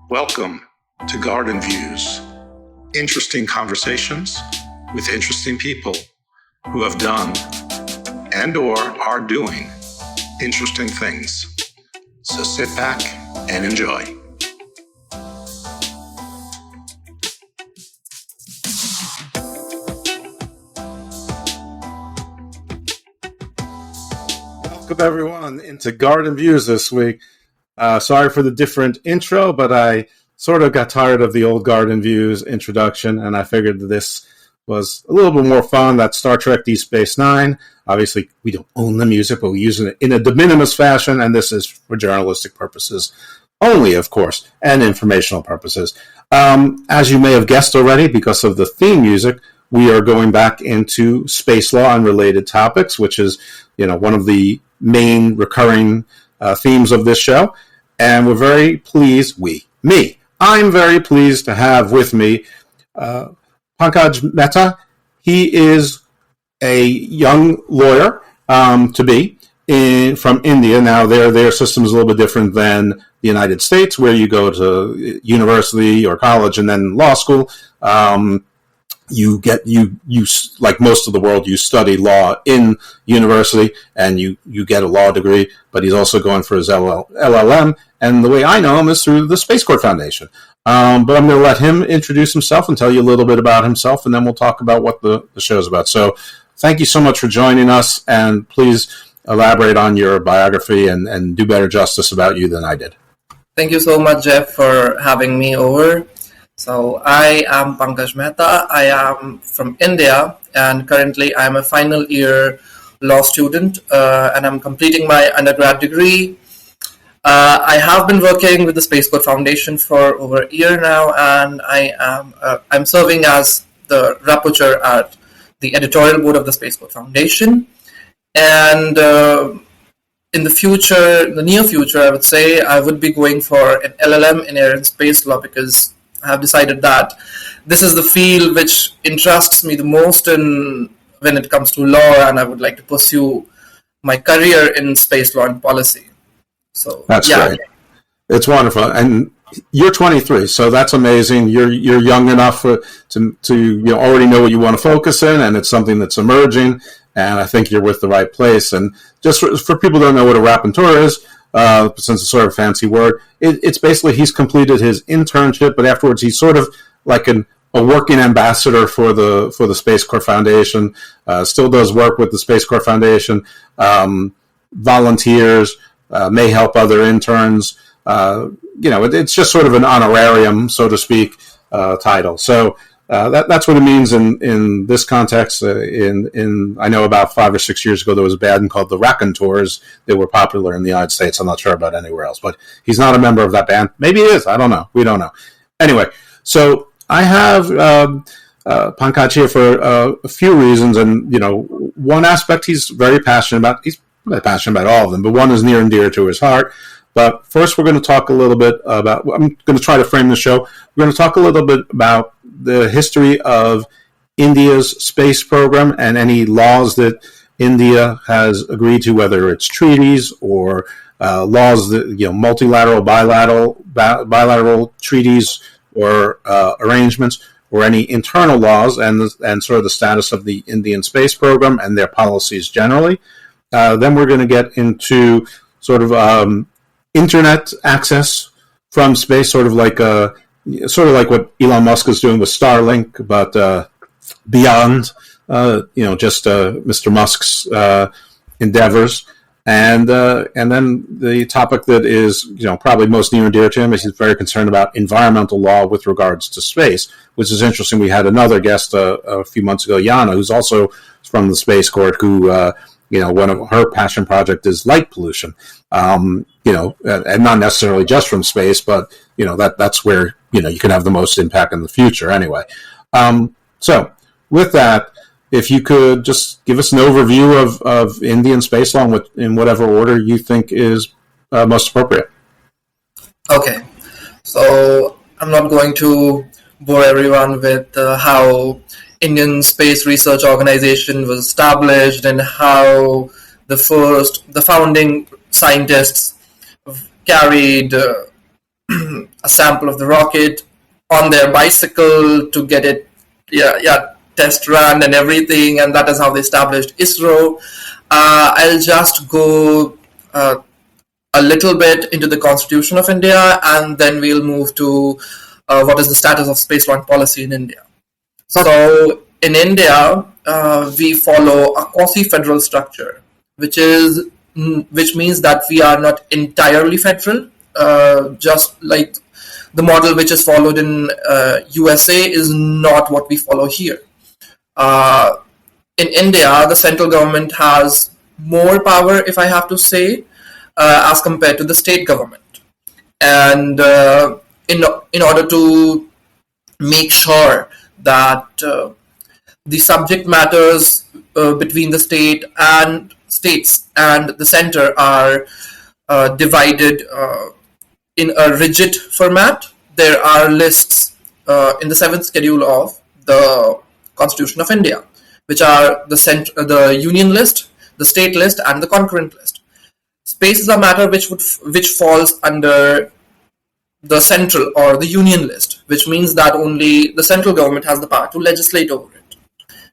Welcome to Garden Views. Interesting conversations with interesting people who have done and/or are doing interesting things. So sit back and enjoy. Welcome everyone into Garden Views this week. Sorry for the different intro, but I sort of got tired of the old Garden Views introduction, and I figured that this was a little bit more fun. That's Star Trek Deep Space Nine. Obviously, we don't own the music, but we use it in a de minimis fashion, and this is for journalistic purposes only, of course, and informational purposes. As you may have guessed already, because of the theme music, we are going back into space law and related topics, which is, one of the main recurring themes of this show. And we're very pleased, I'm very pleased to have with me Pankaj Mehta. He is a young lawyer from India. Now, their system is a little bit different than the United States, where you go to university or college and then law school. You like most of the world, you study law in university and you get a law degree, but he's also going for his LLM. And the way I know him is through the Space Court Foundation. But I'm going to let him introduce himself and tell you a little bit about himself, and then we'll talk about what the show's about. So thank you so much for joining us, and please elaborate on your biography and do better justice about you than I did. Thank you so much, Jeff, for having me over. So I am Pankaj Mehta. I am from India, and currently I'm a final year law student, and I'm completing my undergrad degree. I have been working with the Space Court Foundation for over a year now, and I'm serving as the rapporteur at the editorial board of the Space Court Foundation. And in the near future, I would say I would be going for an LLM in air and space law, because I have decided that this is the field which interests me the most when it comes to law, and I would like to pursue my career in space law and policy. So that's great. It's wonderful, and you're 23, so that's amazing. You're young enough to already know what you want to focus in, and it's something that's emerging. And I think you're with the right place. And just for people who don't know what a rapporteur is, since it's sort of a fancy word, it's basically he's completed his internship, but afterwards he's sort of like a working ambassador for the Space Corps Foundation. Still does work with the Space Corps Foundation, volunteers, may help other interns. It's just sort of an honorarium, so to speak, title. So that's what it means in this context. I know about 5 or 6 years ago there was a band called the Raconteurs. They were popular in the United States. I'm not sure about anywhere else, but he's not a member of that band. Maybe he is. I don't know. We don't know. Anyway, so I have Pankaj here for a few reasons, and one aspect he's very passionate about. He's really passionate about all of them, but one is near and dear to his heart. But first, we're going to talk a little bit about. I'm going to try to frame the show. We're going to talk a little bit about the history of India's space program and any laws that India has agreed to, whether it's treaties or laws that multilateral, bilateral treaties or arrangements, or any internal laws, and sort of the status of the Indian space program and their policies generally. Then we're going to get into sort of internet access from space, sort of like what Elon Musk is doing with Starlink, but beyond, just Mr. Musk's endeavors. And then the topic that is, probably most near and dear to him is he's very concerned about environmental law with regards to space, which is interesting. We had another guest a few months ago, Yana, who's also from the Space Court, who, one of her passion project is light pollution, and not necessarily just from space, but, that's where, you can have the most impact in the future anyway. So with that, if you could just give us an overview of Indian space law in whatever order you think is most appropriate. Okay, so I'm not going to bore everyone with how Indian Space Research Organization was established and how the founding scientists carried a sample of the rocket on their bicycle to get it, test run and everything, and that is how they established ISRO. I'll just go a little bit into the Constitution of India, and then we'll move to what is the status of space launch policy in India. So in India, we follow a quasi-federal structure, which means that we are not entirely federal. Just like the model which is followed in USA is not what we follow here. In India, the central government has more power, if I have to say, as compared to the state government. And in order to make sure that the subject matters between the states and the center are divided in a rigid format, there are lists in the 7th schedule of the Constitution of India, which are the union list, the state list, and the concurrent list. Space is a matter which falls under the central or the union list, which means that only the central government has the power to legislate over it.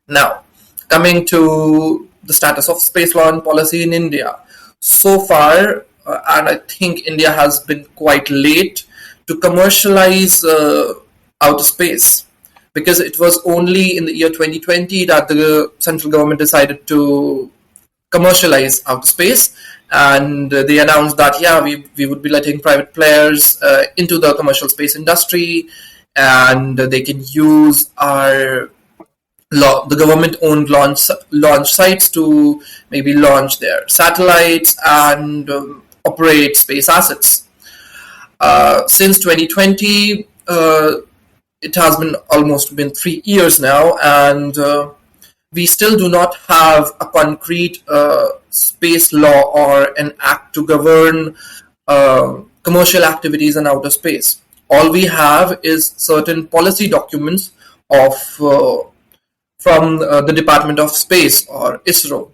Now, coming to the status of space launch policy in India. So far, and I think India has been quite late to commercialize outer space, because it was only in the year 2020 that the central government decided to commercialize outer space, and they announced that we would be letting private players into the commercial space industry, and they can use the government-owned launch sites to maybe launch their satellites and operate space assets. Since 2020, it has been almost 3 years now, and we still do not have a concrete space law or an act to govern commercial activities in outer space. All we have is certain policy documents from the Department of Space, or ISRO,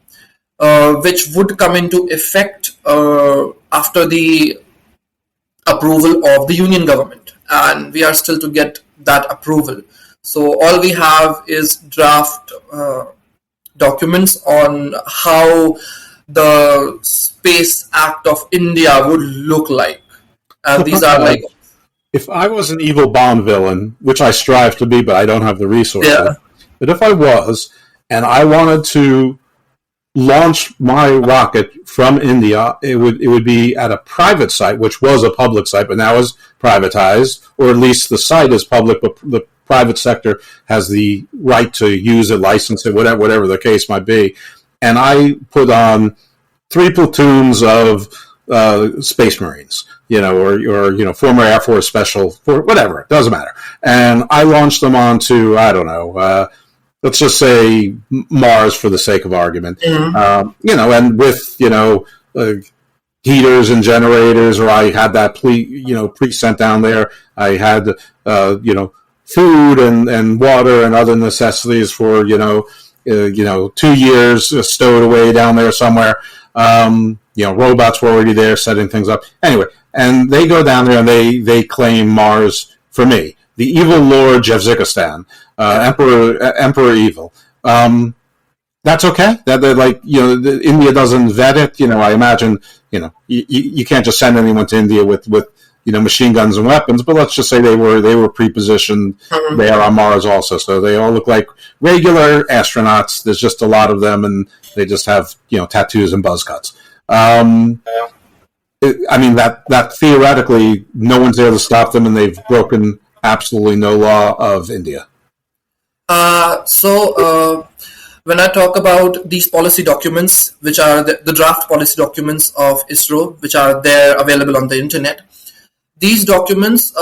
which would come into effect after the approval of the union government, and we are still to get that approval. So all we have is draft documents on how the Space Act of India would look like, and these are like. If I was an evil Bond villain, which I strive to be, but I don't have the resources. Yeah. But if I was, and I wanted to launch my rocket from India, it would be at a private site, which was a public site, but now is privatized, or at least the site is public, but the private sector has the right to use it, license it, whatever the case might be. And I put on 3 platoons of Space Marines, or former Air Force Special, whatever, it doesn't matter. And I launched them onto, I don't know, let's just say Mars for the sake of argument, and with, heaters and generators, or I had that pre-sent down there. I had, food and water and other necessities for, 2 years stowed away down there somewhere. Robots were already there setting things up. Anyway, and they go down there and they claim Mars for me. The evil Lord Jevzikistan, Emperor Evil. That's okay. That like India doesn't vet it. I imagine you can't just send anyone to India with machine guns and weapons. But let's just say they were pre-positioned there on Mars also. So they all look like regular astronauts. There's just a lot of them, and they just have tattoos and buzz cuts. That theoretically no one's there to stop them, and they've broken absolutely no law of India. When I talk about these policy documents, which are the draft policy documents of ISRO, which are there available on the internet, these documents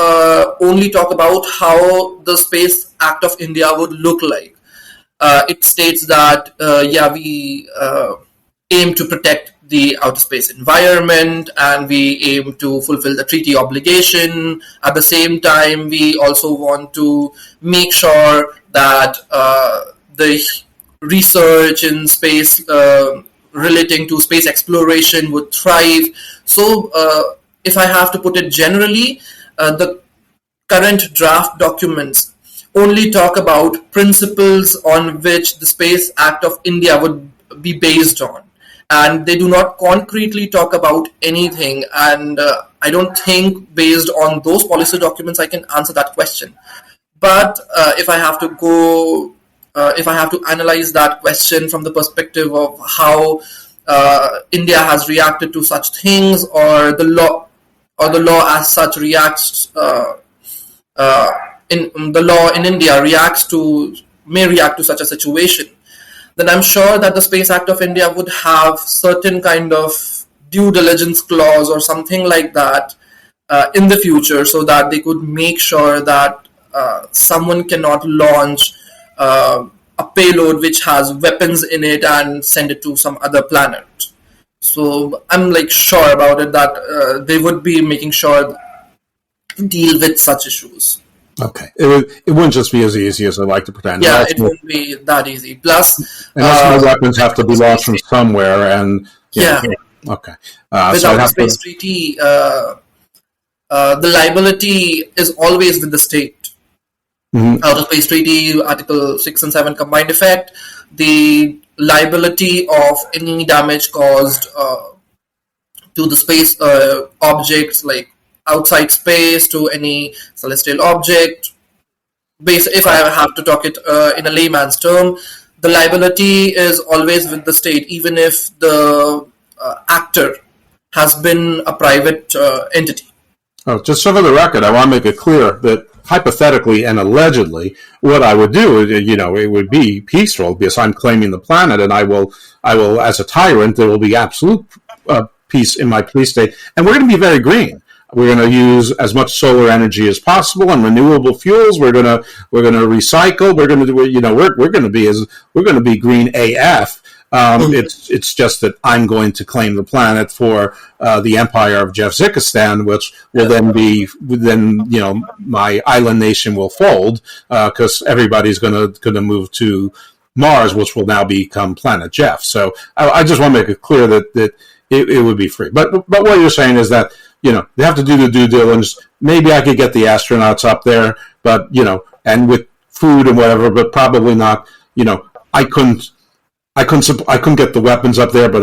only talk about how the Space Act of India would look like. It states that, we aim to protect the outer space environment, and we aim to fulfill the treaty obligation. At the same time, we also want to make sure that the research in space relating to space exploration would thrive. So if I have to put it generally, the current draft documents only talk about principles on which the Space Act of India would be based on, and they do not concretely talk about anything. And I don't think based on those policy documents I can answer that question. But if I have to go, if I have to analyze that question from the perspective of how India has reacted to such things, or the law as such reacts, in the law in India may react to such a situation, then I'm sure that the Space Act of India would have certain kind of due diligence clause or something like that in the future, so that they could make sure that someone cannot launch a payload which has weapons in it and send it to some other planet. So I'm like sure about it that they would be making sure to deal with such issues. Okay, it wouldn't just be as easy as I like to pretend. Yeah, it won't be that easy. Plus, and also weapons have to be launched from somewhere, and yeah. Okay. Without the space treaty, the liability is always with the state. Mm-hmm. Out of Space Treaty, Article 6 and 7 combined effect, the liability of any damage caused to the space objects, like outside space, to any celestial object. If I have to talk it in a layman's term, the liability is always with the state, even if the actor has been a private entity. Oh, just so for the record, I want to make it clear that hypothetically and allegedly, what I would do, it would be peaceful because I'm claiming the planet, and I will, as a tyrant, there will be absolute peace in my police state, and we're going to be very green. We're going to use as much solar energy as possible and renewable fuels. We're going to recycle. We're going to do, we're going to be green AF. It's just that I'm going to claim the planet for the empire of Jeffzikistan, which will then my island nation will fold because everybody's going to move to Mars, which will now become Planet Jeff. So I just want to make it clear that it would be free. But what you're saying is that they have to do the due diligence. Maybe I could get the astronauts up there, but and with food and whatever, but probably not. I couldn't get the weapons up there, but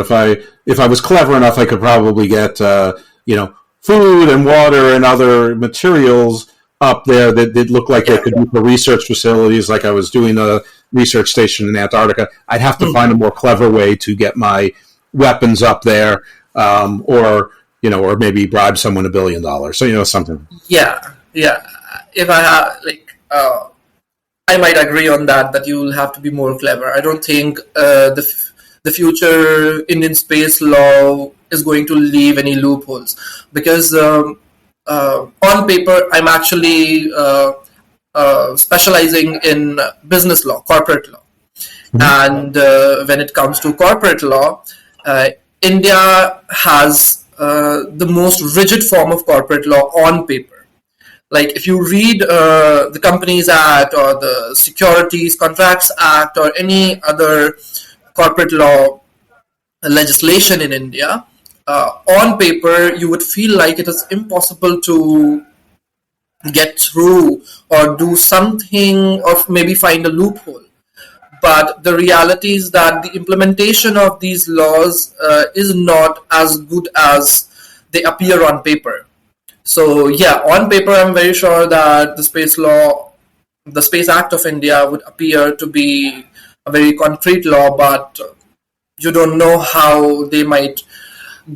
if I was clever enough, I could probably get food and water and other materials up there that look like they could be for research facilities, like I was doing a research station in Antarctica. I'd have to find a more clever way to get my weapons up there, or maybe bribe someone $1 billion. So something. Yeah. If I have I might agree on that you will have to be more clever. I don't think the future Indian space law is going to leave any loopholes, because on paper I'm actually specializing in business law, corporate law. Mm-hmm. And when it comes to corporate law, India has the most rigid form of corporate law on paper. Like if you read the Companies Act or the Securities Contracts Act or any other corporate law legislation in India, on paper you would feel like it is impossible to get through or do something or maybe find a loophole. But the reality is that the implementation of these laws is not as good as they appear on paper. So yeah, on paper I'm very sure that the Space Act of India would appear to be a very concrete law, but you don't know how they might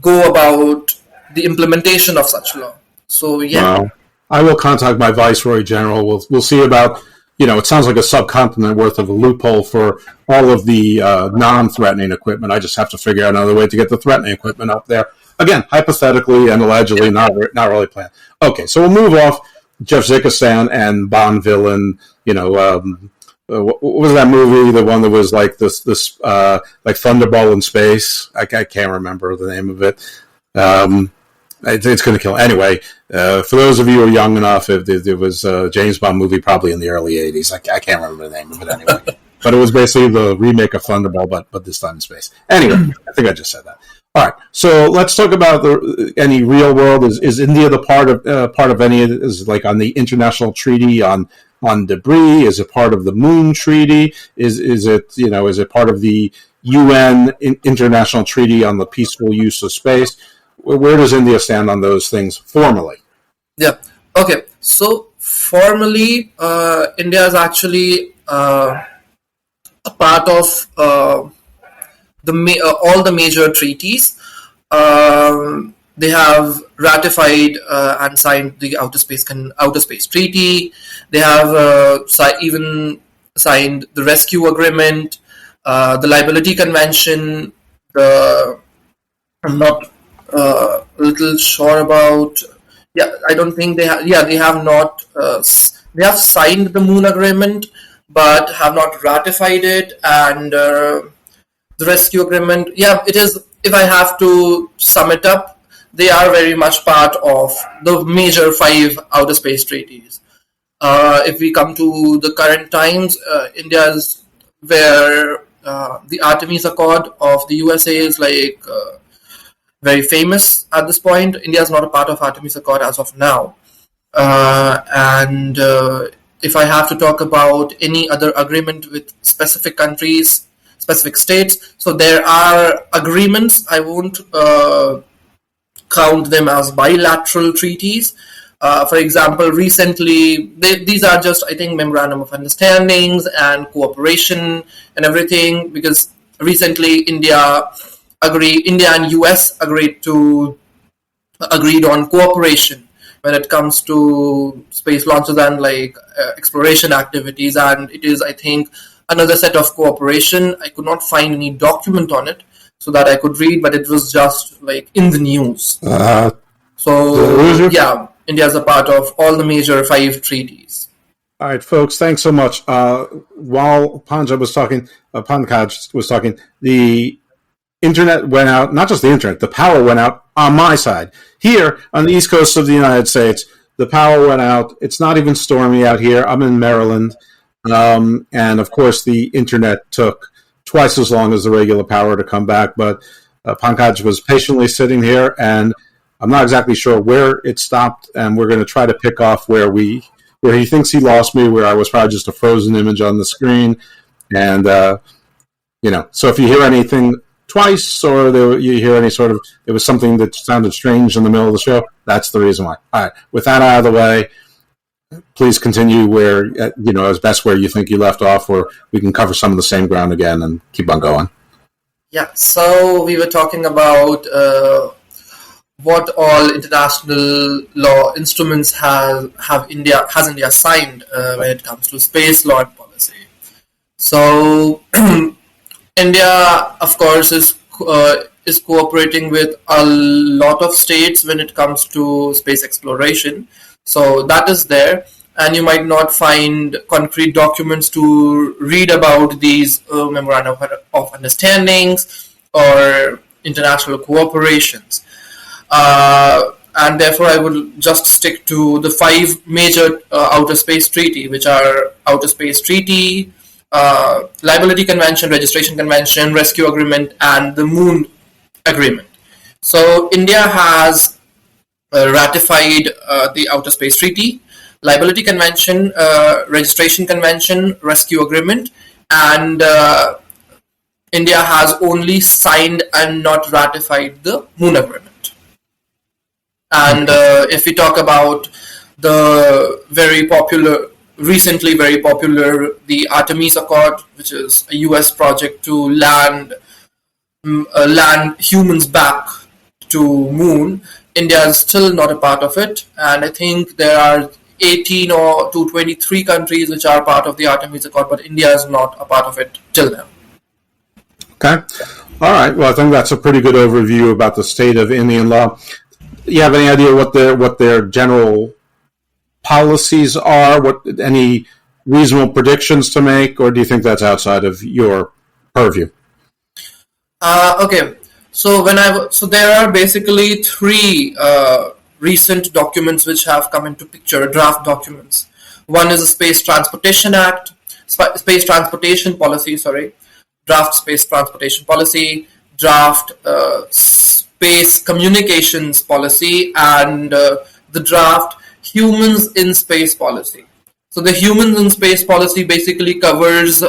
go about the implementation of such law. So yeah. Wow. I will contact my Viceroy General. We'll see about, it sounds like a subcontinent worth of a loophole for all of the non-threatening equipment. I just have to figure out another way to get the threatening equipment up there. Again, hypothetically and allegedly, not really planned. Okay, so we'll move off Jeffzikistan and Bond villain. What was that movie? The one that was like this like Thunderball in space. I can't remember the name of it. It's going to kill. Anyway, for those of you who are young enough, it was a James Bond movie, probably in the early 80s. I can't remember the name of it anyway. But it was basically the remake of Thunderball, but this time in space. Anyway, I think I just said that. All right, so let's talk about any real world. Is India the part of any? Is it like on the international treaty on debris? Is it part of the Moon Treaty? Is it is it part of the UN International Treaty on the Peaceful Use of Space? Where does India stand on those things formally? Yeah. Okay. So formally, India is actually a part of all the major treaties. They have ratified and signed the Outer Space Treaty. They have even signed the Rescue Agreement, the Liability Convention. I'm not a little sure about. Yeah, I don't think they have. Yeah, they have not. They have signed the Moon Agreement, but have not ratified it. And the Rescue Agreement. Yeah, it is. If I have to sum it up, they are very much part of the major 5 outer space treaties. If we come to the current times, India is where the Artemis Accord of the USA is like very famous at this point. India is not a part of Artemis Accord as of now. And if I have to talk about any other agreement with specific countries, specific states, so there are agreements. I won't count them as bilateral treaties. For example, recently, these are just, I think, memorandum of understandings and cooperation and everything, because recently India and US agreed on cooperation when it comes to space launches and exploration activities, and it is, I think, another set of cooperation. I could not find any document on it so that I could read, but it was just in the news. Yeah, India is a part of all the major 5 treaties. All right, folks, thanks so much. While Pankaj was talking, the internet went out. Not just the internet, the power went out on my side. Here on the East Coast of the United States, the power went out. It's not even stormy out here. I'm in Maryland. And of course, the internet took twice as long as the regular power to come back. But Pankaj was patiently sitting here, and I'm not exactly sure where it stopped. And we're going to try to pick off where he thinks he lost me, where I was probably just a frozen image on the screen. And so if you hear anything twice, or you hear any sort of, it was something that sounded strange in the middle of the show, that's the reason why. All right, with that out of the way, please continue where, as best where you think you left off, or we can cover some of the same ground again and keep on going. Yeah, so we were talking about what all international law instruments has India signed when it comes to space law and policy. So India, of course, is cooperating with a lot of states when it comes to space exploration. So that is there, and you might not find concrete documents to read about these memorandum of understandings or international cooperations. And therefore, I would just stick to the 5 major outer space treaty, which are Outer Space Treaty, Liability Convention, Registration Convention, Rescue Agreement, and the Moon Agreement. So India has ratified the Outer Space Treaty, Liability Convention, Registration Convention, Rescue Agreement, and India has only signed and not ratified the Moon Agreement. And if we talk about the recently very popular, the Artemis Accord, which is a US project to land humans back to Moon, India is still not a part of it, and I think there are 18 or to 23 countries which are part of the Artemis Accord, but India is not a part of it till now. Okay. All right. Well, I think that's a pretty good overview about the state of Indian law. You have any idea what their general policies are? Any reasonable predictions to make, or do you think that's outside of your purview? Okay. So there are basically 3 recent documents which have come into picture, draft documents. One is the Space Transportation Policy, draft Space Transportation Policy. draft space communications policy and the draft humans in space policy. So the humans in space policy basically covers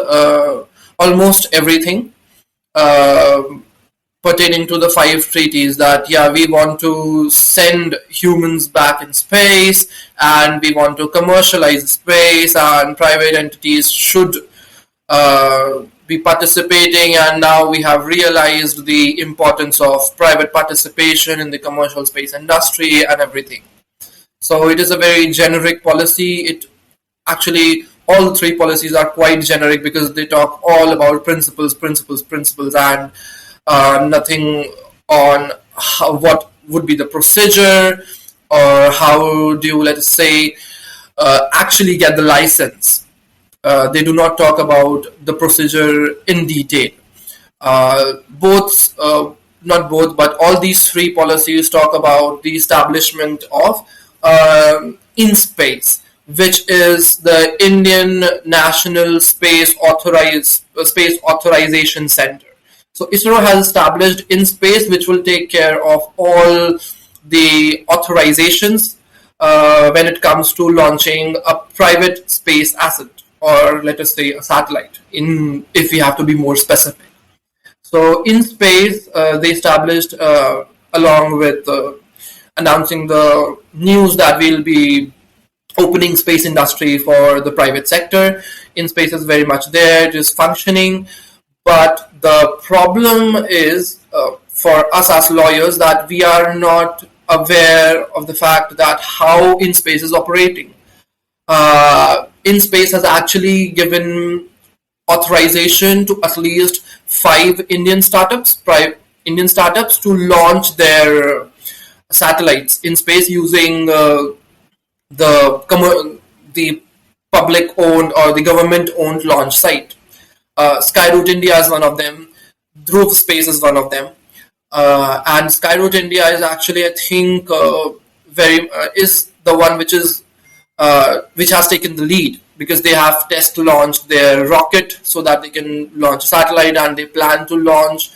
almost everything pertaining to the 5 treaties, that we want to send humans back in space, and we want to commercialize space, and private entities should be participating, and now we have realized the importance of private participation in the commercial space industry and everything. So it is a very generic policy. It actually, all 3 policies are quite generic because they talk all about principles, and nothing on what would be the procedure, or how do you, let us say, actually get the license. They do not talk about the procedure in detail. Not both, but all these 3 policies talk about the establishment of IN-SPACE, which is the Indian National Space Authorization Center. So ISRO has established IN-SPACE, which will take care of all the authorizations when it comes to launching a private space asset, or let us say a satellite, if we have to be more specific. So IN-SPACE, they established along with announcing the news that we'll be opening space industry for the private sector. IN-SPACE is very much there, it is functioning. But the problem is for us as lawyers that we are not aware of the fact that how IN-SPACE is operating. IN-SPACE has actually given authorization to at least 5 Indian startups to launch their satellites in space using the public-owned or the government-owned launch site. Skyroot India is one of them. Dhruv Space is one of them. And Skyroot India is actually, I think, is the one which has taken the lead, because they have test launched their rocket so that they can launch a satellite, and they plan to launch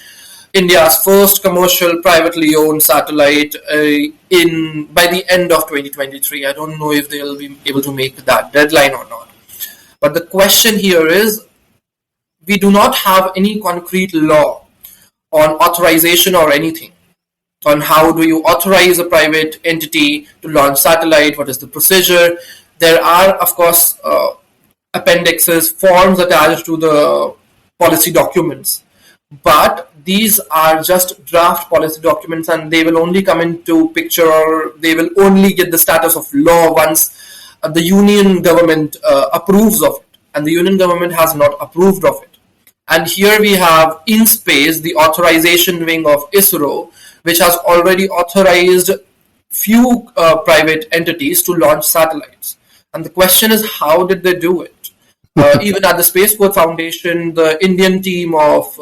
India's first commercial privately owned satellite by the end of 2023. I don't know if they'll be able to make that deadline or not. But the question here is, we do not have any concrete law on authorization or anything on how do you authorize a private entity to launch satellite, what is the procedure. There are, of course, appendixes, forms attached to the policy documents, but these are just draft policy documents, and they will only come into picture, or they will only get the status of law once the union government approves of it, and the union government has not approved of it. And here we have IN-SPACE, the authorization wing of ISRO, which has already authorized few private entities to launch satellites. And the question is, how did they do it? Even at the Spaceport Foundation, the Indian team of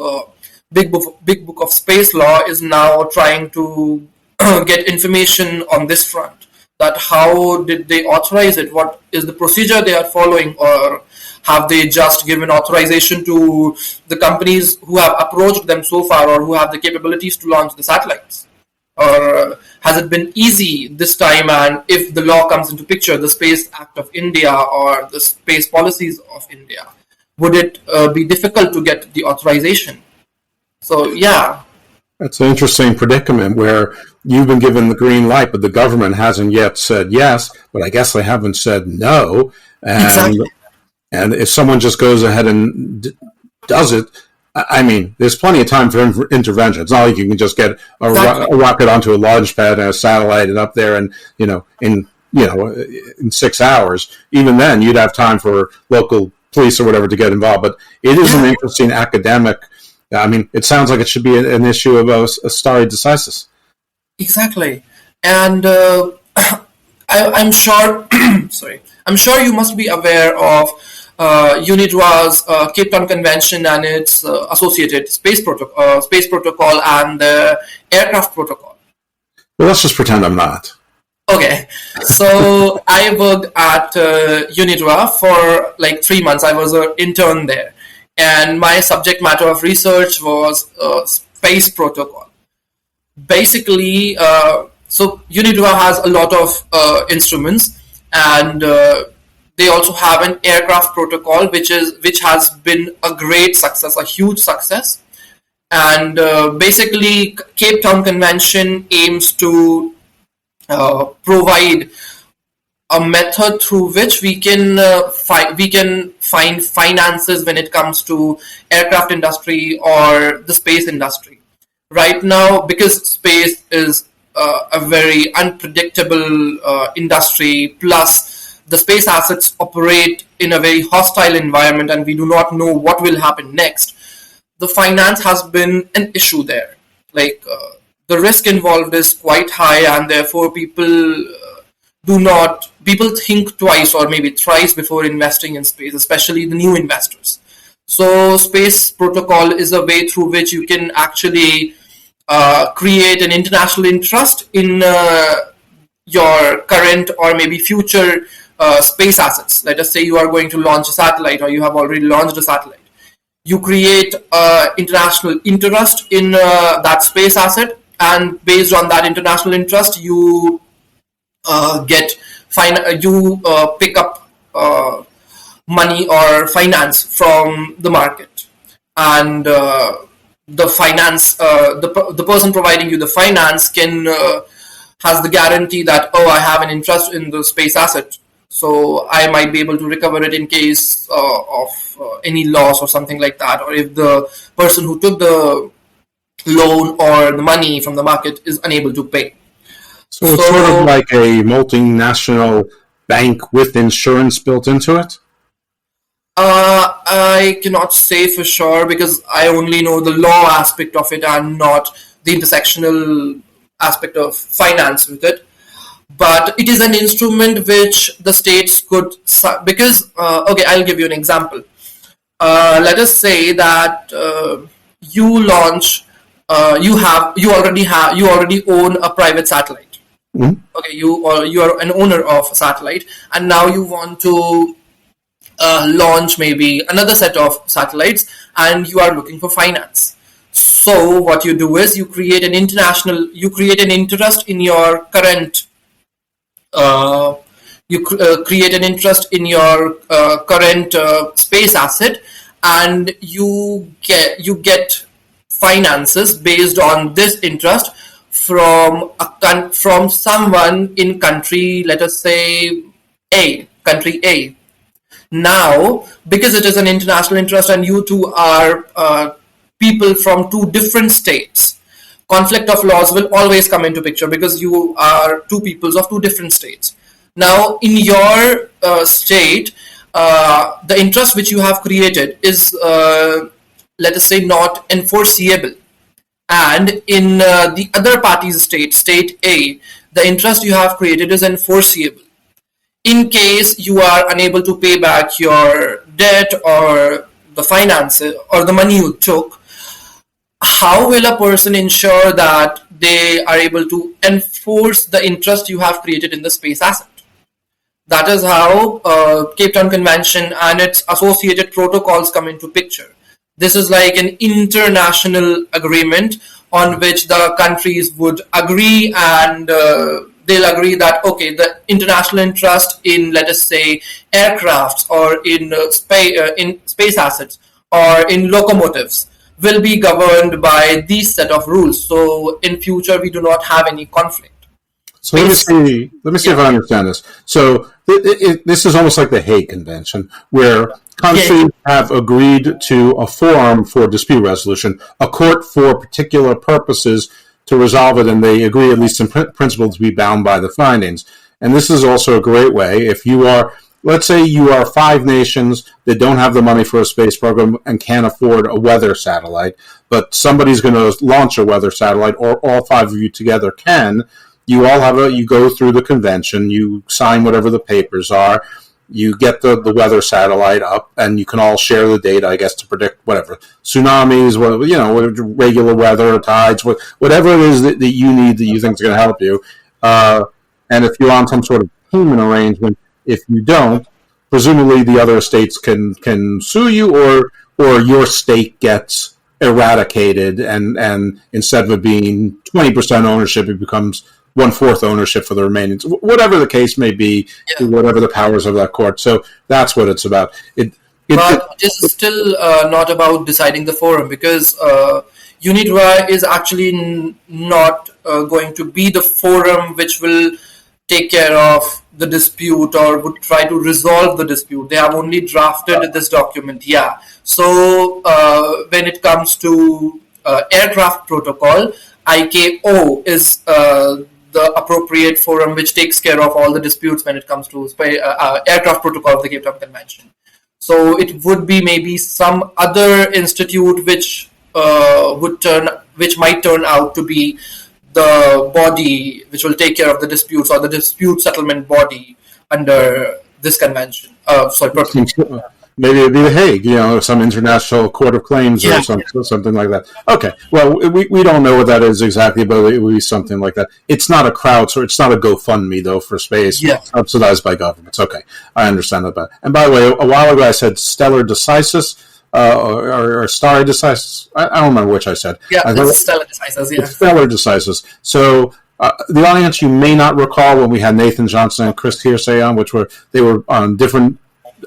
Big Book of Space Law is now trying to get information on this front. That how did they authorize it? What is the procedure they are following? Or have they just given authorization to the companies who have approached them so far, or who have the capabilities to launch the satellites? Or has it been easy this time, and if the law comes into picture, the Space Act of India or the space policies of India, would it be difficult to get the authorization? So, yeah. That's an interesting predicament where you've been given the green light, but the government hasn't yet said yes, but I guess they haven't said no. And, exactly. And if someone just goes ahead and does it, I mean, there's plenty of time for intervention. It's not like you can just get a rocket onto a launch pad and a satellite and up there and, in 6 hours. Even then, you'd have time for local police or whatever to get involved. But it is an interesting academic. I mean, it sounds like it should be an issue of a stare decisis. Exactly. And I'm sure, I'm sure you must be aware of UNIDROIT's Cape Town Convention and its associated space protocol and aircraft protocol. Well, let's just pretend I'm not. Okay, so I worked at UNIDROIT for like 3 months. I was an intern there, and my subject matter of research was space protocol. Basically, so UNIDROIT has a lot of instruments, and they also have an aircraft protocol, which has been a great success, a huge success. And basically, Cape Town Convention aims to provide a method through which we can find finances when it comes to aircraft industry or the space industry. Right now, because space is a very unpredictable industry, plus the space assets operate in a very hostile environment and we do not know what will happen next, the finance has been an issue there. Like the risk involved is quite high, and therefore people think twice or maybe thrice before investing in space, especially the new investors. So space protocol is a way through which you can actually create an international interest in your current or maybe future space assets. Let us say you are going to launch a satellite, or you have already launched a satellite. You create international interest in that space asset, and based on that international interest, you pick up money or finance from the market, and the finance, the person providing you the finance has the guarantee that, oh, I have an interest in the space asset, so I might be able to recover it in case of any loss or something like that, or if the person who took the loan or the money from the market is unable to pay. So it's sort of like a multinational bank with insurance built into it? I cannot say for sure because I only know the law aspect of it and not the intersectional aspect of finance with it. But it is an instrument which the states could, because, okay, I'll give you an example. Let us say that you launch, you already own a private satellite. Mm-hmm. Okay, you are an owner of a satellite, and now you want to launch maybe another set of satellites, and you are looking for finance. So what you do is you create an interest in your current. Create an interest in your current space asset, and you get finances based on this interest from someone in country, let us say country A. Now, because it is an international interest and you two are people from two different states, conflict of laws will always come into picture because you are two peoples of two different states. Now, in your state, the interest which you have created is, let us say, not enforceable. And in the other party's state A, the interest you have created is enforceable. In case you are unable to pay back your debt or the finances or the money you took, how will a person ensure that they are able to enforce the interest you have created in the space asset? That is how Cape Town Convention and its associated protocols come into picture. This is like an international agreement on which the countries would agree, and they'll agree that, okay, the international interest in, let us say, aircrafts or in space assets or in locomotives will be governed by these set of rules. So in future, we do not have any conflict. So let me see if I understand this. So this is almost like the Hague Convention, where countries have agreed to a forum for dispute resolution, a court for particular purposes to resolve it, and they agree, at least in principle, to be bound by the findings. And this is also a great way if you are, let's say you are 5 nations that don't have the money for a space program and can't afford a weather satellite, but somebody's going to launch a weather satellite, or all 5 of you together can. You all you go through the convention, you sign whatever the papers are, you get the weather satellite up, and you can all share the data, I guess, to predict whatever tsunamis, regular weather, tides, whatever it is that you need that you think is going to help you. And if you're on some sort of payment arrangement, if you don't, presumably the other states can sue you, or your state gets eradicated, and instead of it being 20% ownership, it becomes 1/4 ownership for the remaining. Whatever the case may be, Yeah. whatever the powers of that court. So that's what it's about. But this is still not about deciding the forum, because UNIDROIT is actually not going to be the forum which will take care of the dispute or would try to resolve the dispute. They have only drafted this document. Yeah. So when it comes to aircraft protocol, ICAO is the appropriate forum which takes care of all the disputes when it comes to aircraft protocol of the Cape Town Convention. So it would be maybe some other institute which which might turn out to be the body which will take care of the disputes, or the dispute settlement body under this convention. Protocol. Maybe it'd be The Hague, some international court of claims, Yeah. or something like that. Okay, well, we don't know what that is exactly, but it would be something like that. It's not a crowdsource, it's not a GoFundMe, though, for space, Yeah. subsidized by governments. Okay, I understand that. And by the way, a while ago I said stellar decisis, or stare decisis. I don't remember which I said. Yeah, I thought- it's stellar decisis, yeah. It's stellar decisis. So the audience, you may not recall when we had Nathan Johnson and Chris Hearsay on, they were on different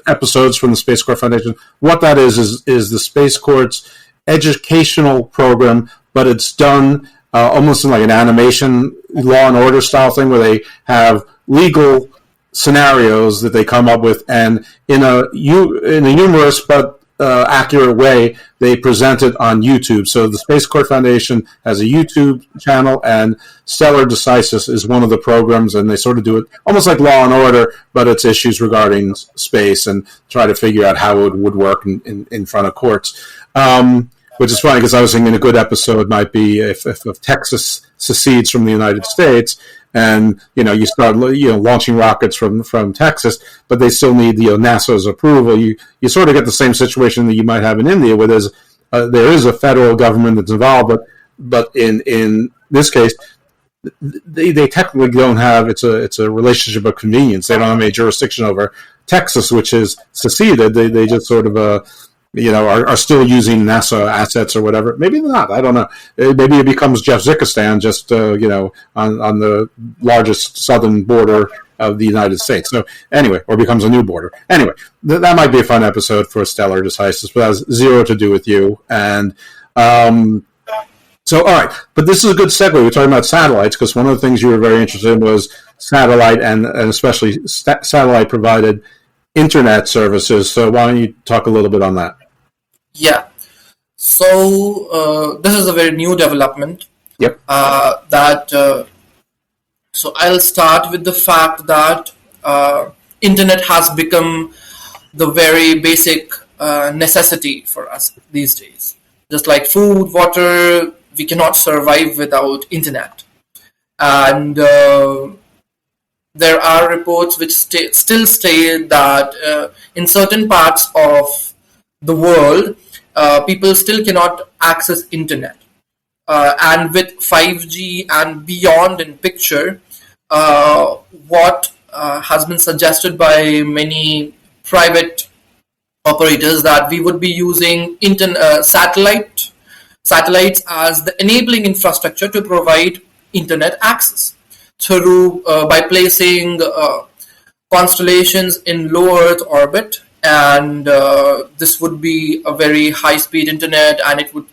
episodes from the Space Court Foundation. What that is the Space Court's educational program, but it's done almost in like an animation Law and Order style thing, where they have legal scenarios that they come up with, and in a humorous but accurate way, they present it on YouTube. So the Space Court Foundation has a YouTube channel, and Stellar Decisis is one of the programs, and they sort of do it almost like Law and Order, but it's issues regarding space, and try to figure out how it would work in front of courts. Which is funny, because I was thinking a good episode might be if Texas secedes from the United States, and you start launching rockets from Texas, but they still need NASA's approval. You sort of get the same situation that you might have in India, where there is a federal government that's involved, but in this case, they technically don't have. It's a relationship of convenience. They don't have any jurisdiction over Texas, which is seceded. They just sort of are still using NASA assets or whatever. Maybe not. I don't know. Maybe it becomes Jeffzikistan, just on the largest southern border of the United States. So anyway, or becomes a new border. Anyway, that might be a fun episode for Stellar Decisis, but that has zero to do with you. And so, all right. But this is a good segue. We're talking about satellites, because one of the things you were very interested in was satellite, and especially satellite provided internet services. So why don't you talk a little bit on that? Yeah. So this is a very new development. Yep. So I'll start with the fact that internet has become the very basic necessity for us these days. Just like food, water, we cannot survive without internet. And there are reports which still state that in certain parts of the world, people still cannot access internet. And with 5G and beyond in picture, what has been suggested by many private operators, that we would be using satellites as the enabling infrastructure to provide internet access through by placing constellations in low Earth orbit, and this would be a very high-speed internet, and it would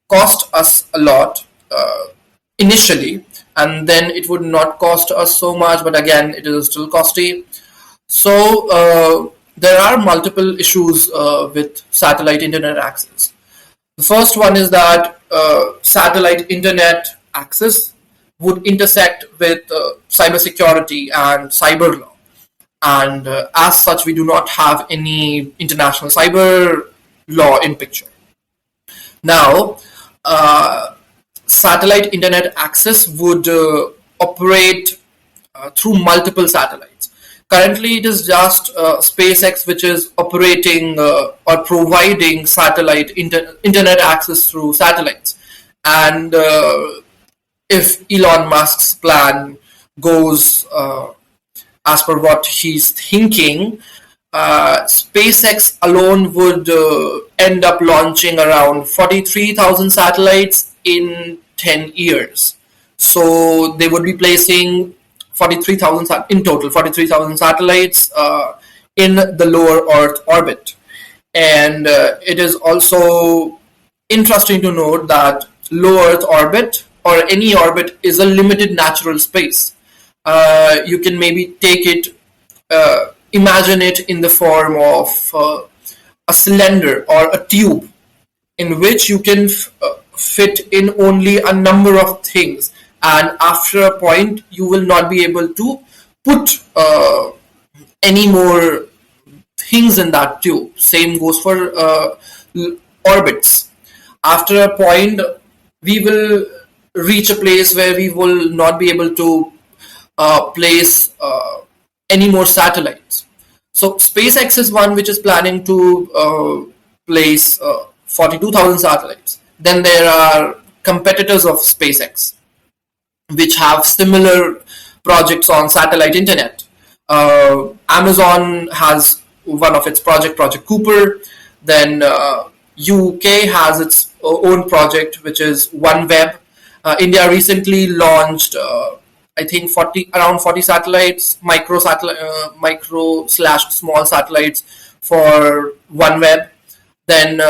cost us a lot initially, and then it would not cost us so much, but again, it is still costly. So there are multiple issues with satellite internet access. The first one is that satellite internet access would intersect with cybersecurity and cyber law. And as such, we do not have any international cyber law in picture. Now, satellite internet access would operate through multiple satellites. Currently, it is just SpaceX which is operating or providing satellite internet access through satellites. And if Elon Musk's plan goes as per what he's thinking, SpaceX alone would end up launching around 43,000 satellites in 10 years. So they would be placing 43,000 in total, 43,000 satellites in the lower Earth orbit. And it is also interesting to note that low Earth orbit or any orbit is a limited natural space. You can maybe take it, imagine it in the form of a cylinder or a tube in which you can fit in only a number of things, and after a point you will not be able to put any more things in that tube. Same goes for orbits. After a point we will reach a place where we will not be able to place any more satellites. So SpaceX is one which is planning to place 42,000 satellites. Then there are competitors of SpaceX which have similar projects on satellite internet. Amazon has one of its Project Cooper. Then UK has its own project, which is OneWeb. India recently launched, I think, around 40 satellites, micro slash small satellites for OneWeb. Then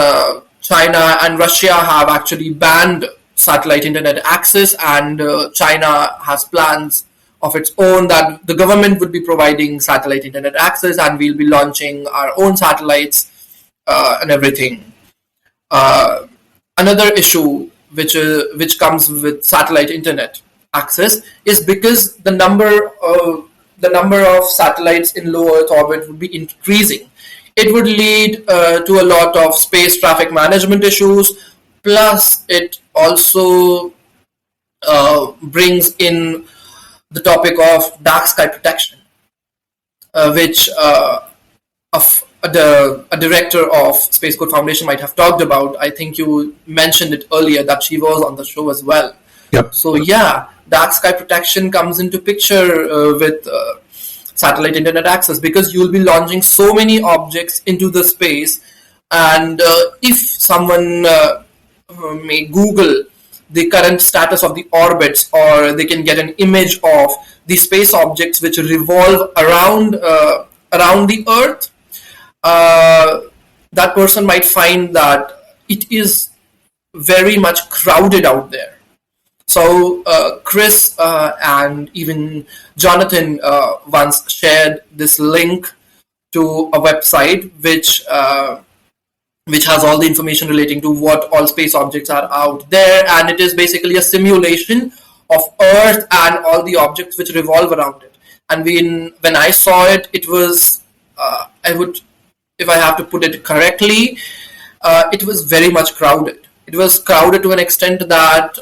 China and Russia have actually banned satellite internet access, and China has plans of its own that the government would be providing satellite internet access, and we'll be launching our own satellites and everything. Another issue which comes with satellite internet access is because the number of satellites in low Earth orbit would be increasing. It would lead to a lot of space traffic management issues. Plus, it also brings in the topic of dark sky protection, which a director of Space Code Foundation might have talked about. I think you mentioned it earlier that she was on the show as well. Yep. So yeah, dark sky protection comes into picture with satellite internet access, because you'll be launching so many objects into the space, and if someone may Google the current status of the orbits, or they can get an image of the space objects which revolve around the Earth, that person might find that it is very much crowded out there. So Chris and even Jonathan once shared this link to a website which has all the information relating to what all space objects are out there, and it is basically a simulation of Earth and all the objects which revolve around it. And when I saw it, it was if I have to put it correctly, it was very much crowded. It was crowded to an extent that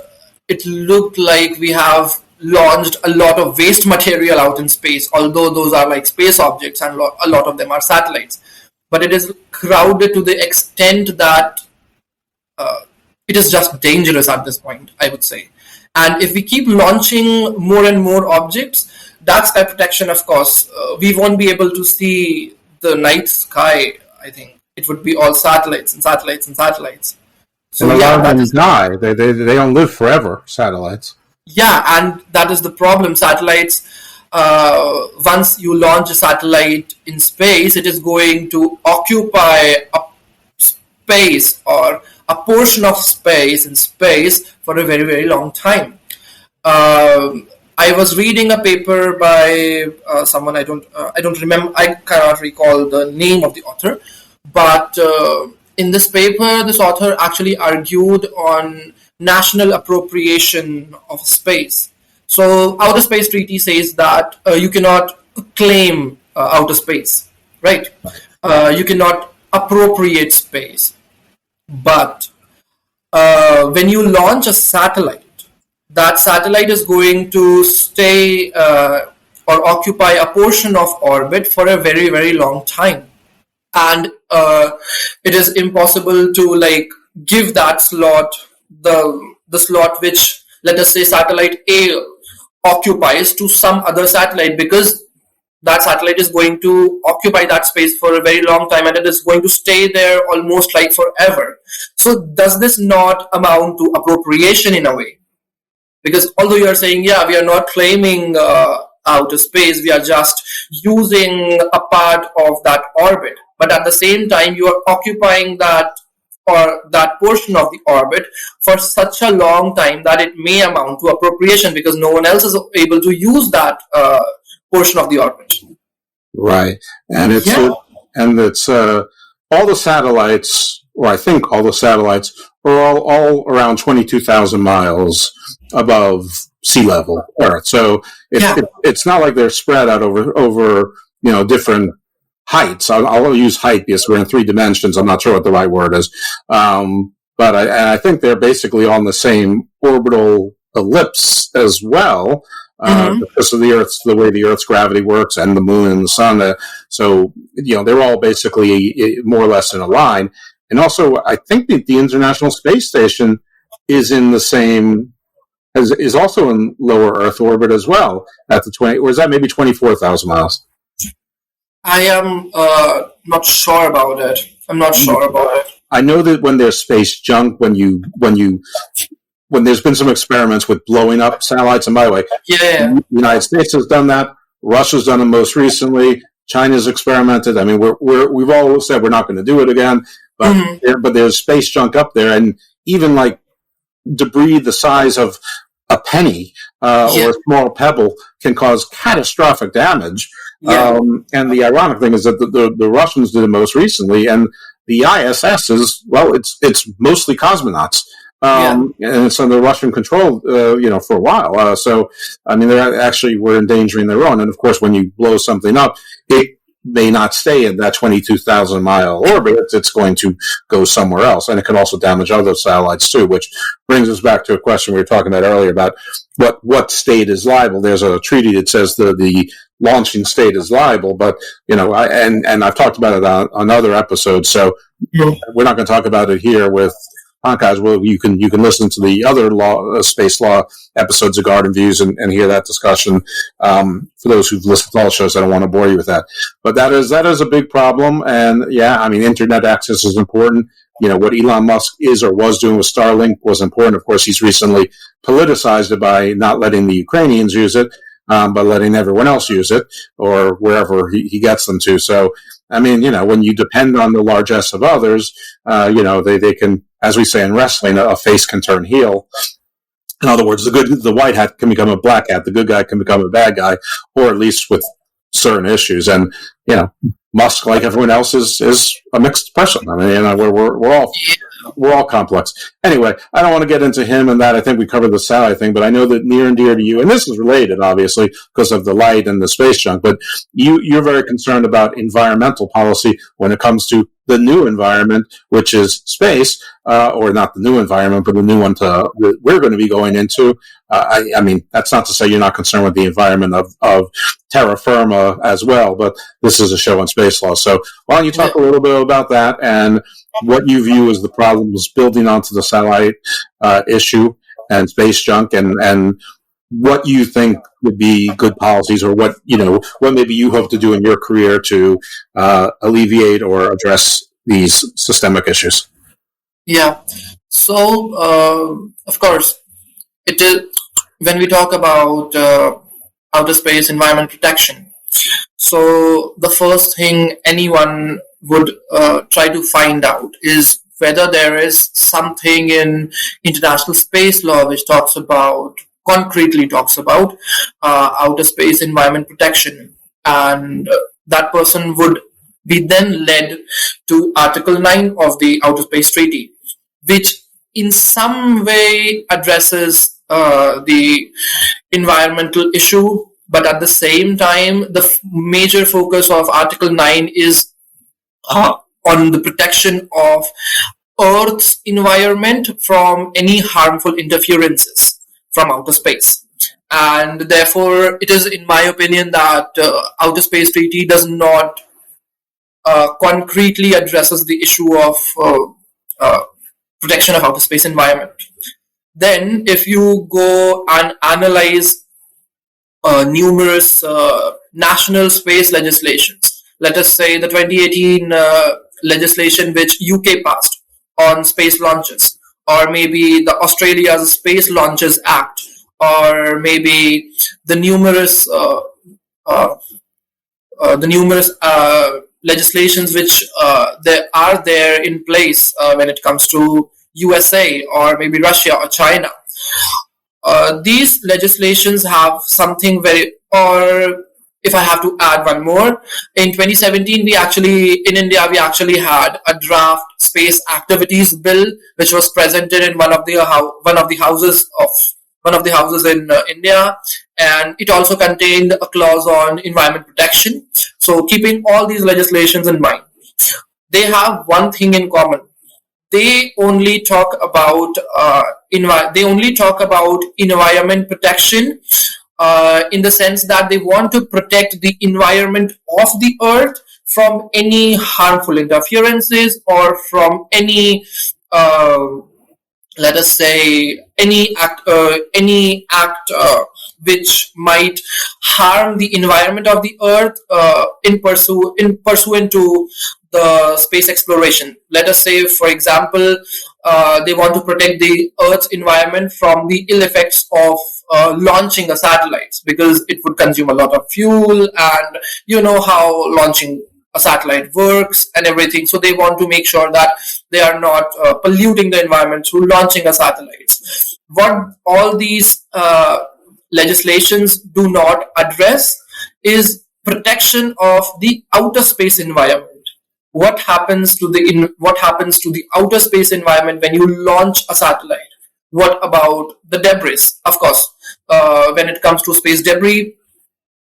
it looked like we have launched a lot of waste material out in space, although those are like space objects and a lot of them are satellites. But it is crowded to the extent that it is just dangerous at this point, I would say. And if we keep launching more and more objects, dark sky protection, of course, we won't be able to see the night sky. I think it would be all satellites and satellites and satellites. So and a lot of them die. They don't live forever, satellites. Yeah, and that is the problem. Satellites, once you launch a satellite in space, it is going to occupy a space or a portion of space in space for a very, very long time. I was reading a paper by someone I don't remember. I cannot recall the name of the author, but in this paper, this author actually argued on national appropriation of space. So, Outer Space Treaty says that you cannot claim outer space, right? You cannot appropriate space. But when you launch a satellite, that satellite is going to stay or occupy a portion of orbit for a very, very long time. And it is impossible to give that slot, the slot which, let us say, satellite A occupies, to some other satellite, because that satellite is going to occupy that space for a very long time, and it is going to stay there almost like forever. So does this not amount to appropriation in a way? Because although you are saying, yeah, we are not claiming outer space, we are just using a part of that orbit, but at the same time you are occupying that or that portion of the orbit for such a long time that it may amount to appropriation because no one else is able to use that portion of the orbit. Right, and it's all the satellites, or I think all the satellites, are all around 22,000 miles above sea level Earth. So it's not like they're spread out over different heights. I'll use height because we're in 3 dimensions. I'm not sure what the right word is, but I think they're basically on the same orbital ellipse as well. Because of the way the Earth's gravity works, and the Moon and the Sun. So they're all basically more or less in a line. And also, I think that the International Space Station is in the same, is also in lower Earth orbit as well at the 20, or is that maybe 24,000 miles? I am not sure about it. I'm not sure about it. I know that when there's space junk, when there's been some experiments with blowing up satellites, and by the way, the United States has done that. Russia's done it most recently. China's experimented. I mean, we've all said we're not going to do it again, but there's space junk up there, and even like debris the size of a penny or a small pebble can cause catastrophic damage. And the ironic thing is that the Russians did it most recently, and the ISS is, well, it's mostly cosmonauts. And it's under Russian control, for a while. So, I mean, we're endangering their own. And of course, when you blow something up, it may not stay in that 22,000 mile orbit. It's going to go somewhere else. And it can also damage other satellites too, which brings us back to a question we were talking about earlier about what state is liable. There's a treaty that says the launching state is liable, but, and I've talked about it on other episodes. So we're not going to talk about it here with Pankaj. Well, you can listen to the other space law episodes of Garden Views and hear that discussion. For those who've listened to all shows, I don't want to bore you with that. But that is a big problem. And I mean, internet access is important. What Elon Musk is or was doing with Starlink was important. Of course, he's recently politicized it by not letting the Ukrainians use it, but letting everyone else use it or wherever he gets them to. So, I mean, when you depend on the largesse of others, they can, as we say in wrestling, a face can turn heel. In other words, the white hat can become a black hat, the good guy can become a bad guy, or at least with certain issues. And Musk, like everyone else, is a mixed person. I mean, we're all complex. Anyway, I don't want to get into him and that. I think we covered the satellite thing, but I know that near and dear to you, and this is related, obviously, because of the light and the space junk, but you're very concerned about environmental policy when it comes to the new environment, which is space, or not the new environment, but the new one that we're going to be going into. I mean, that's not to say you're not concerned with the environment of terra firma as well, but this is a show on space law. So why don't you talk a little bit about that and what you view as the problems building onto the satellite issue and space junk, and what you think would be good policies, or what maybe you hope to do in your career to alleviate or address these systemic issues. Yeah. So, of course, it is when we talk about outer space environment protection. So, the first thing anyone would try to find out is whether there is something in international space law which concretely talks about outer space environment protection, and that person would be then led to Article 9 of the Outer Space Treaty, which in some way addresses the environmental issue, but at the same time, the major focus of Article 9 is on the protection of Earth's environment from any harmful interferences from outer space. And therefore, it is, in my opinion, that Outer Space Treaty does not concretely addresses the issue of protection of outer space environment. Then, if you go and analyze numerous national space legislations. Let us say the 2018 legislation which UK passed on space launches, or maybe the Australia's Space Launches Act, or maybe the numerous uh, legislations which there are there in place when it comes to USA or maybe Russia or China. These legislations have something very, or if I have to add one more, in 2017 in India we actually had a draft space activities bill which was presented in one of the houses in India, and it also contained a clause on environment protection. So keeping all these legislations in mind, they have one thing in common. They only talk about environment protection in the sense that they want to protect the environment of the earth from any harmful interferences or from any let us say any act which might harm the environment of the earth in pursuant to the space exploration. Let us say, for example, they want to protect the earth's environment from the ill effects of launching a satellite, because it would consume a lot of fuel, and you know how launching a satellite works and everything. So they want to make sure that they are not polluting the environment through launching a satellite. What all these legislations do not address is protection of the outer space environment. What happens to the outer space environment when you launch a satellite? What about the debris? Of course, when it comes to space debris,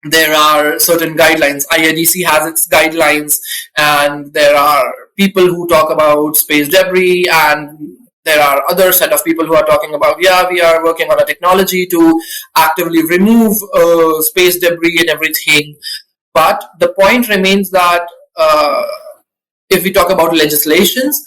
there are certain guidelines. IIDC has its guidelines, and there are people who talk about space debris, and there are other set of people who are talking about, we are working on a technology to actively remove space debris and everything. But the point remains that if we talk about legislations,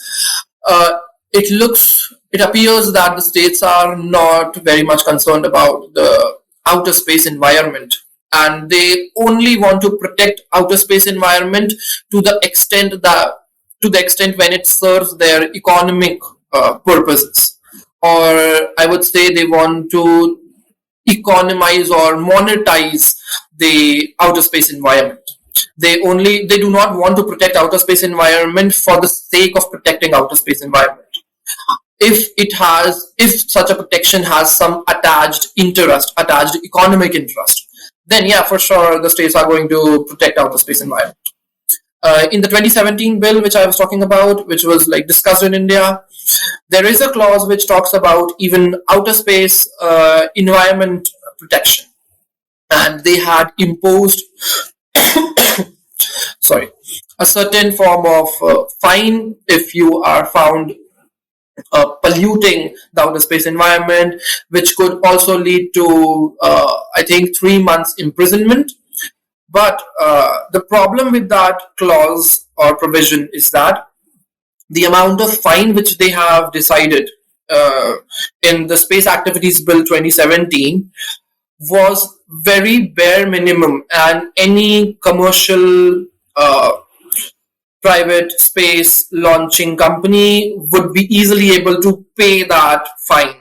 it appears that the states are not very much concerned about the outer space environment, and they only want to protect outer space environment to the extent when it serves their economic purposes, or I would say they want to economize or monetize the outer space environment. They do not want to protect outer space environment for the sake of protecting outer space environment. If such a protection has some attached economic interest, then for sure the states are going to protect outer space environment. In the 2017 bill which I was talking about, which was discussed in India, there is a clause which talks about even outer space environment protection, and they had imposed a certain form of fine if you are found polluting the outer space environment, which could also lead to I think 3 months imprisonment. But the problem with that clause or provision is that the amount of fine which they have decided in the Space Activities Bill 2017 was very bare minimum, and any commercial private space launching company would be easily able to pay that fine.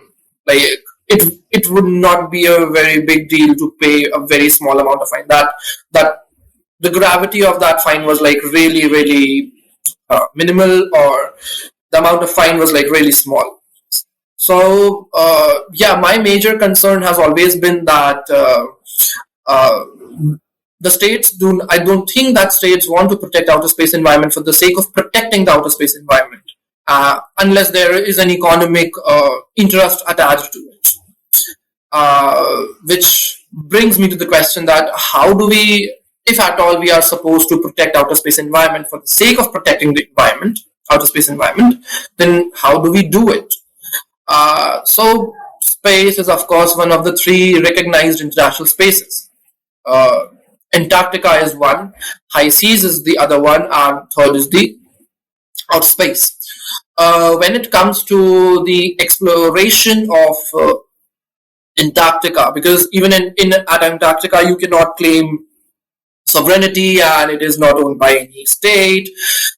It would not be a very big deal to pay a very small amount of fine. That the gravity of that fine was really minimal, or the amount of fine was really small. So my major concern has always been that the states I don't think that states want to protect outer space environment for the sake of protecting the outer space environment, unless there is an economic interest attached to it. Which brings me to the question that how do we, if at all we are supposed to protect outer space environment for the sake of protecting the outer space environment, then how do we do it? So space is of course one of the 3 recognized international spaces. Antarctica is one, high seas is the other one, and third is the outer space. When it comes to the exploration of Antarctica, because even at Antarctica you cannot claim sovereignty, and it is not owned by any state,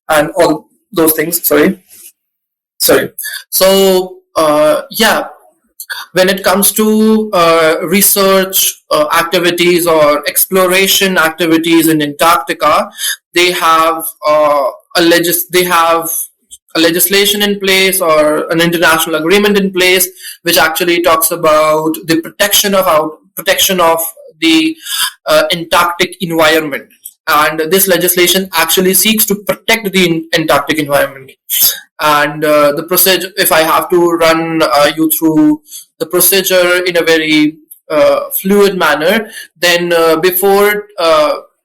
and all those things. Sorry. So yeah, when it comes to research activities or exploration activities in Antarctica, they have they have a legislation in place or an international agreement in place which actually talks about the protection of the Antarctic environment. And this legislation actually seeks to protect the Antarctic environment. And the procedure, if I have to run you through the procedure in a very fluid manner, then before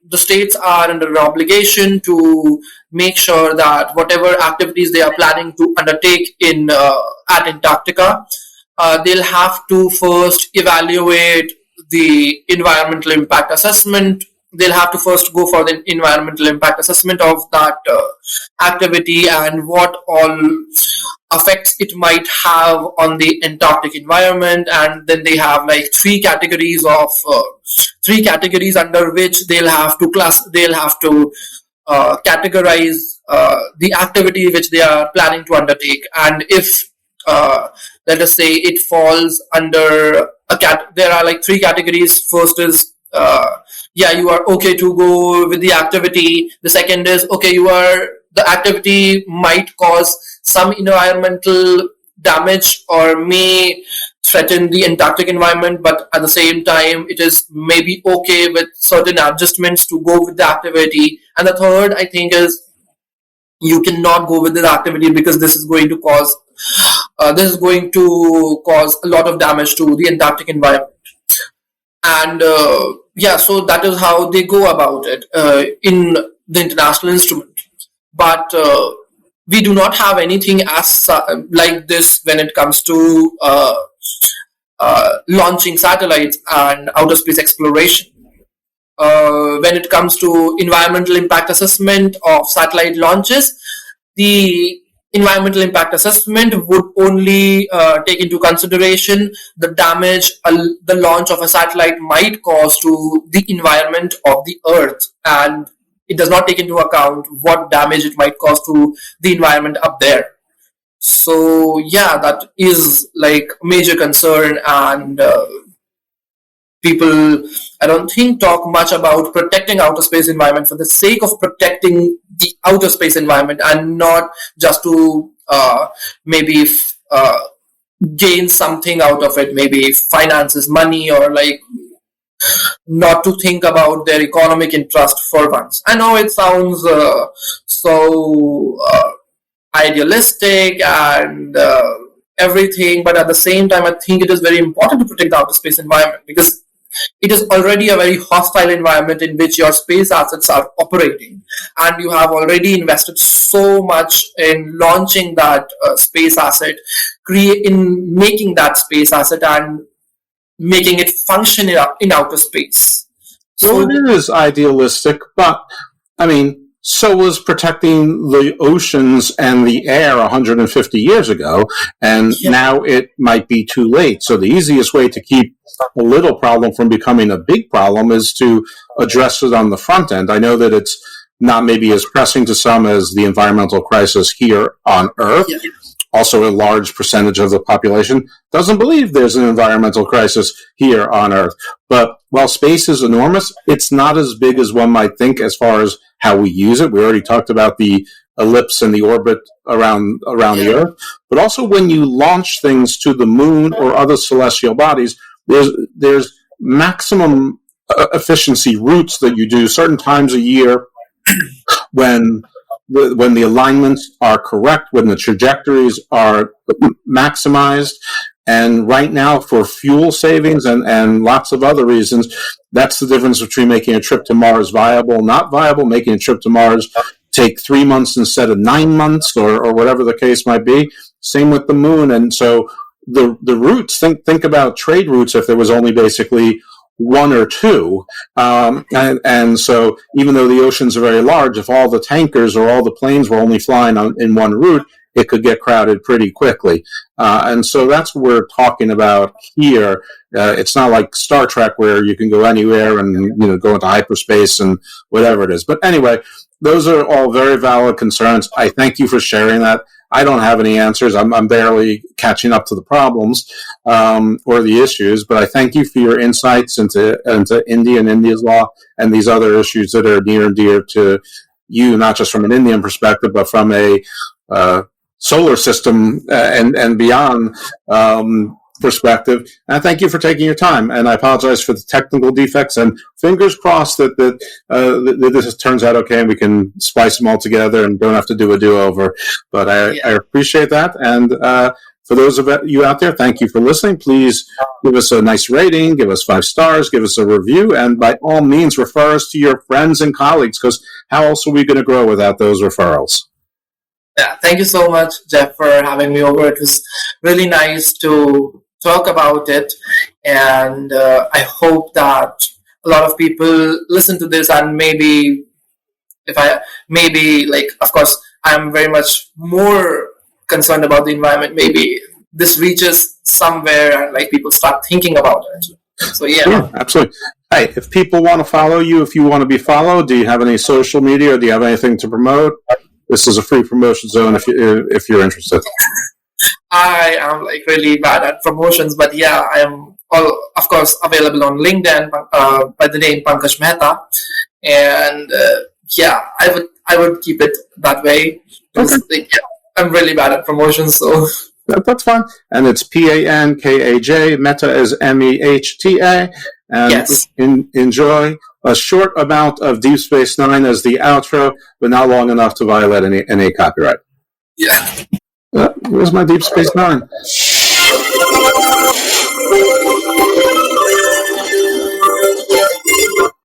the states are under an obligation to make sure that whatever activities they are planning to undertake in at Antarctica, they'll have to first evaluate the environmental impact assessment. They'll have to first go for the environmental impact assessment of that activity and what all effects it might have on the Antarctic environment. And then they have like three categories under which they'll have to categorize the activity which they are planning to undertake. And if let us say it falls under there are like three categories. First is yeah, you are okay to go with the activity. The second is okay, the activity might cause some environmental damage or may threaten the Antarctic environment, but at the same time it is maybe okay with certain adjustments to go with the activity. And the third, I think, is you cannot go with this activity because this is going to cause a lot of damage to the Antarctic environment. And yeah, so that is how they go about it in the international instrument. But we do not have anything like this when it comes to launching satellites and outer space exploration. When it comes to environmental impact assessment of satellite launches, the environmental impact assessment would only take into consideration the damage the launch of a satellite might cause to the environment of the Earth, and it does not take into account what damage it might cause to the environment up there. So yeah, that is like a major concern, and people, I don't think, talk much about protecting outer space environment for the sake of protecting the outer space environment and not just to maybe gain something out of it, maybe finances, money, or like not to think about their economic interest for once. I know it sounds so idealistic and everything, but at the same time, I think it is very important to protect the outer space environment because it is already a very hostile environment in which your space assets are operating, and you have already invested so much in launching that space asset, in making that space asset and making it function in outer space. So it is idealistic, but I mean, so was protecting the oceans and the air 150 years ago, and now it might be too late. So the easiest way to keep a little problem from becoming a big problem is to address it on the front end. I know that it's not maybe as pressing to some as the environmental crisis here on Earth. Yeah. Also, a large percentage of the population doesn't believe there's an environmental crisis here on Earth. But while space is enormous, it's not as big as one might think as far as how we use it. We already talked about the ellipse and the orbit around the Earth. But also when you launch things to the moon or other celestial bodies, there's maximum efficiency routes that you do certain times a year when the alignments are correct, when the trajectories are maximized. And right now, for fuel savings and lots of other reasons, that's the difference between making a trip to Mars viable, not viable. Making a trip to Mars take 3 months instead of 9 months, or whatever the case might be. Same with the moon. And so the routes, think about trade routes if there was only basically one or two. And so even though the oceans are very large, if all the tankers or all the planes were only flying in one route, it could get crowded pretty quickly. And so that's what we're talking about here. It's not like Star Trek where you can go anywhere and go into hyperspace and whatever it is. But anyway, those are all very valid concerns. I thank you for sharing that. I don't have any answers. I'm barely catching up to the problems or the issues, but I thank you for your insights into India and India's law and these other issues that are near and dear to you, not just from an Indian perspective, but from a solar system and beyond perspective. And I thank you for taking your time. And I apologize for the technical defects. And fingers crossed that this turns out okay, and we can splice them all together and don't have to do a do-over. But I appreciate that. And for those of you out there, thank you for listening. Please give us a nice rating, give us 5 stars, give us a review, and by all means, refer us to your friends and colleagues, because how else are we going to grow without those referrals? Yeah, thank you so much, Jeff, for having me over. It was really nice to talk about it, and I hope that a lot of people listen to this, and of course, I'm very much more concerned about the environment. Maybe this reaches somewhere and like people start thinking about it. So yeah. Sure, absolutely. Hey, if people want to follow you, if you want to be followed, do you have any social media, or do you have anything to promote? This is a free promotion zone if you're interested. I am really bad at promotions, but yeah, I am of course available on LinkedIn by the name Pankaj Mehta, and I would keep it that way. Okay. I'm really bad at promotions, so that's fine. And it's Pankaj. Mehta is Mehta, and yes. Enjoy a short amount of Deep Space Nine as the outro, but not long enough to violate any copyright. Yeah. Where's my Deep Space Nine?